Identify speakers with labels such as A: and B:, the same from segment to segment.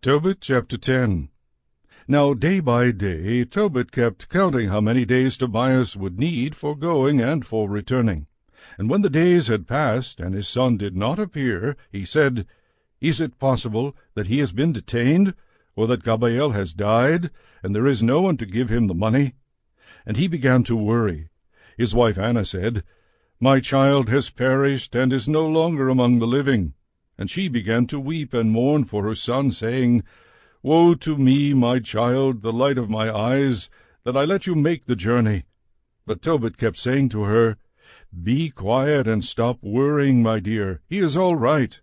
A: Tobit chapter 10. Now day by day Tobit kept counting how many days Tobias would need for going and for returning. And when the days had passed, and his son did not appear, he said, Is it possible that he has been detained, or that Gabael has died, and there is no one to give him the money? And he began to worry. His wife Anna said, My child has perished, and is no longer among the living. And she began to weep and mourn for her son, saying, Woe to me, my child, the light of my eyes, that I let you make the journey. But Tobit kept saying to her, Be quiet and stop worrying, my dear. He is all right.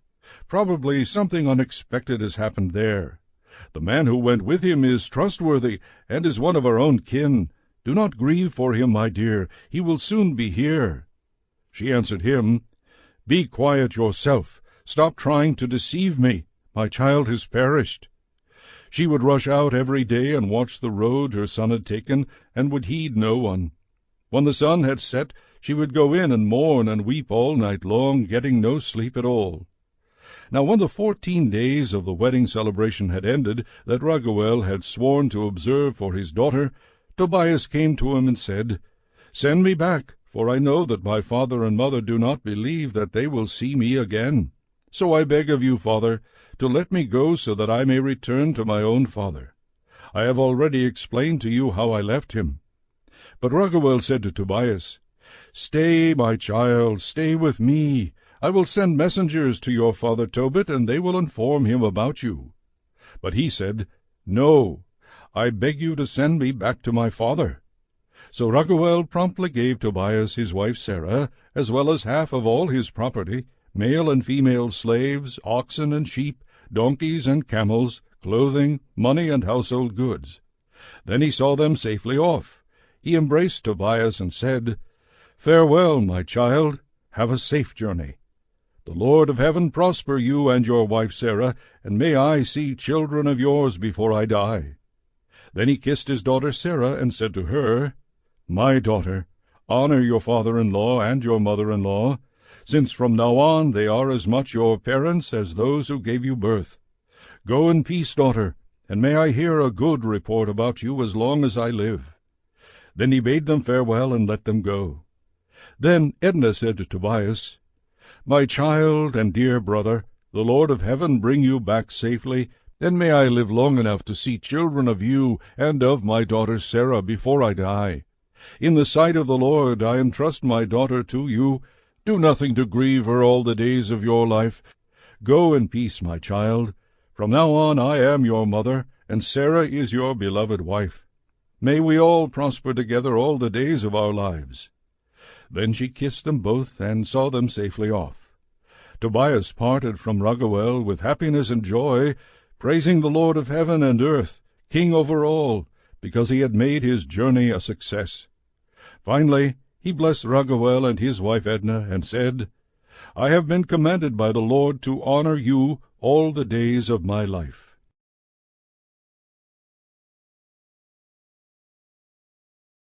A: Probably something unexpected has happened there. The man who went with him is trustworthy, and is one of our own kin. Do not grieve for him, my dear. He will soon be here. She answered him, Be quiet yourself. Stop trying to deceive me. My child has perished. She would rush out every day and watch the road her son had taken, and would heed no one. When the sun had set, she would go in and mourn and weep all night long, getting no sleep at all. Now when the 14 days of the wedding celebration had ended, that Raguel had sworn to observe for his daughter, Tobias came to him and said, Send me back, for I know that my father and mother do not believe that they will see me again. So I beg of you, father, to let me go so that I may return to my own father. I have already explained to you how I left him. But Raguel said to Tobias, Stay, my child, stay with me. I will send messengers to your father Tobit, and they will inform him about you. But he said, No, I beg you to send me back to my father. So Raguel promptly gave Tobias his wife Sarah, as well as half of all his property, male and female slaves, oxen and sheep, donkeys and camels, clothing, money, and household goods. Then he saw them safely off. He embraced Tobias and said, Farewell, my child. Have a safe journey. The Lord of heaven prosper you and your wife Sarah, and may I see children of yours before I die. Then he kissed his daughter Sarah and said to her, My daughter, honor your father-in-law and your mother-in-law, since from now on they are as much your parents as those who gave you birth. Go in peace, daughter, and may I hear a good report about you as long as I live. Then he bade them farewell and let them go. Then Edna said to Tobias, My child and dear brother, the Lord of heaven bring you back safely, and may I live long enough to see children of you and of my daughter Sarah before I die. In the sight of the Lord I entrust my daughter to you. Do nothing to grieve her all the days of your life. Go in peace, my child. From now on I am your mother, and Sarah is your beloved wife. May we all prosper together all the days of our lives. Then she kissed them both, and saw them safely off. Tobias parted from Raguel with happiness and joy, praising the Lord of heaven and earth, king over all, because he had made his journey a success. Finally, he blessed Raguel and his wife Edna, and said, I have been commanded by the Lord to honor you all the days of my life.